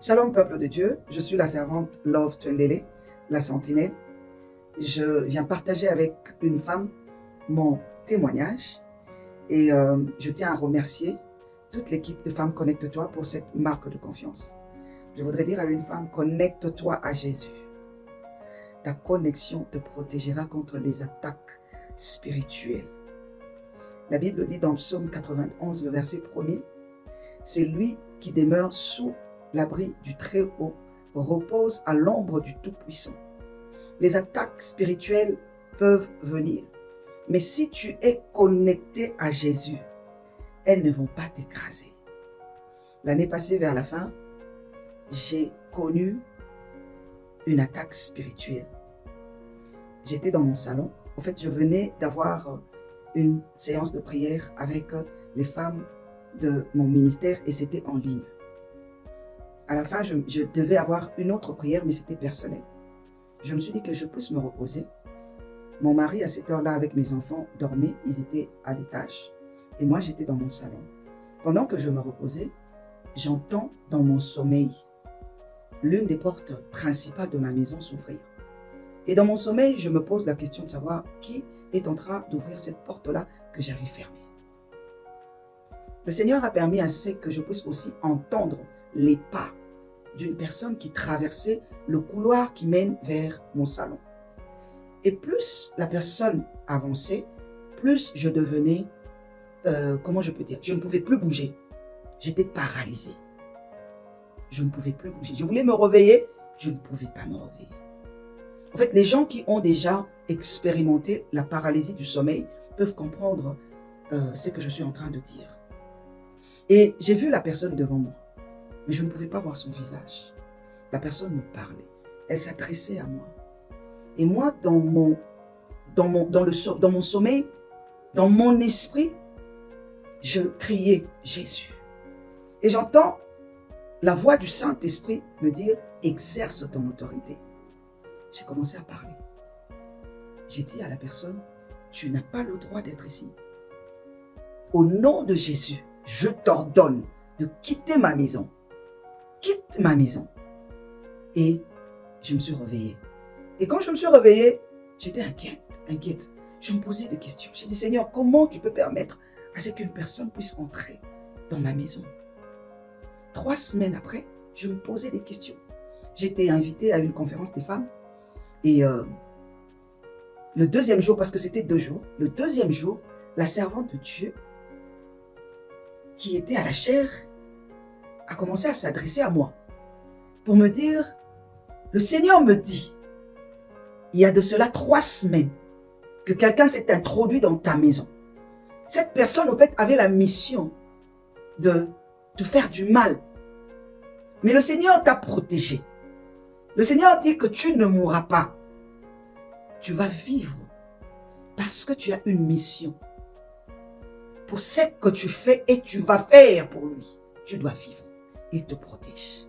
Shalom peuple de Dieu, je suis la servante Love Twendele, la sentinelle. Je viens partager avec une femme mon témoignage et je tiens à remercier toute l'équipe de Femmes Connecte-toi pour cette marque de confiance. Je voudrais dire à une femme, connecte-toi à Jésus. Ta connexion te protégera contre les attaques spirituelles. La Bible dit dans Psaume 91, le verset 1er, c'est lui qui demeure sous l'abri du Très-Haut, repose à l'ombre du Tout-Puissant. Les attaques spirituelles peuvent venir, mais si tu es connecté à Jésus, elles ne vont pas t'écraser. L'année passée, vers la fin, j'ai connu une attaque spirituelle. J'étais dans mon salon. En fait, je venais d'avoir une séance de prière avec les femmes de mon ministère et c'était en ligne. À la fin, je devais avoir une autre prière, mais c'était personnel. Je me suis dit que je puisse me reposer. Mon mari, à cette heure-là, avec mes enfants, dormait. Ils étaient à l'étage. Et moi, j'étais dans mon salon. Pendant que je me reposais, j'entends dans mon sommeil l'une des portes principales de ma maison s'ouvrir. Et dans mon sommeil, je me pose la question de savoir qui est en train d'ouvrir cette porte-là que j'avais fermée. Le Seigneur a permis à ce que je puisse aussi entendre les pas d'une personne qui traversait le couloir qui mène vers mon salon. Et plus la personne avançait, plus je devenais, comment je peux dire, je ne pouvais plus bouger. J'étais paralysée. Je ne pouvais plus bouger. Je voulais me réveiller, je ne pouvais pas me réveiller. En fait, les gens qui ont déjà expérimenté la paralysie du sommeil peuvent comprendre ce que je suis en train de dire. Et j'ai vu la personne devant moi, mais je ne pouvais pas voir son visage. La personne me parlait, elle s'adressait à moi. Et moi, dans mon sommeil, dans mon esprit, je criais Jésus. Et j'entends la voix du Saint-Esprit me dire, exerce ton autorité. J'ai commencé à parler. J'ai dit à la personne, tu n'as pas le droit d'être ici. Au nom de Jésus, je t'ordonne de quitter ma maison. Quitte ma maison. Et je me suis réveillée. Et quand je me suis réveillée, j'étais inquiète. Je me posais des questions. J'ai dit, Seigneur, comment tu peux permettre à ce qu'une personne puisse entrer dans ma maison? 3 semaines après, je me posais des questions. J'étais invitée à une conférence des femmes. Et le deuxième jour, parce que c'était 2 jours, le deuxième jour, la servante de Dieu, qui était à la chaire, a commencé à s'adresser à moi pour me dire, le Seigneur me dit, il y a de cela 3 semaines que quelqu'un s'est introduit dans ta maison. Cette personne, en fait, avait la mission de te faire du mal. Mais le Seigneur t'a protégé. Le Seigneur dit que tu ne mourras pas. Tu vas vivre parce que tu as une mission. Pour ce que tu fais et tu vas faire pour lui, tu dois vivre. Il te protège.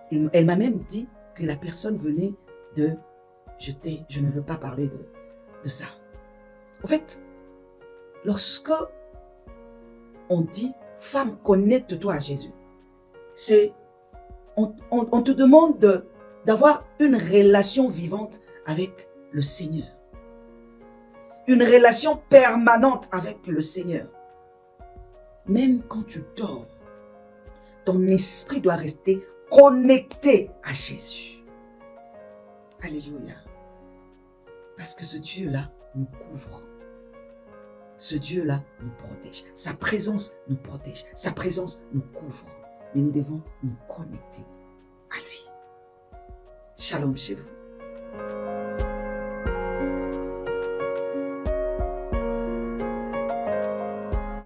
Elle m'a même dit que la personne venait de jeter. Je ne veux pas parler de ça. En fait, lorsque on dit « Femme, connecte-toi à Jésus », on te demande d'avoir une relation vivante avec le Seigneur. Une relation permanente avec le Seigneur. Même quand tu dors, ton esprit doit rester connecté à Jésus. Alléluia. Parce que ce Dieu-là nous couvre. Ce Dieu-là nous protège. Sa présence nous protège. Sa présence nous couvre. Mais nous devons nous connecter à lui. Shalom chez vous.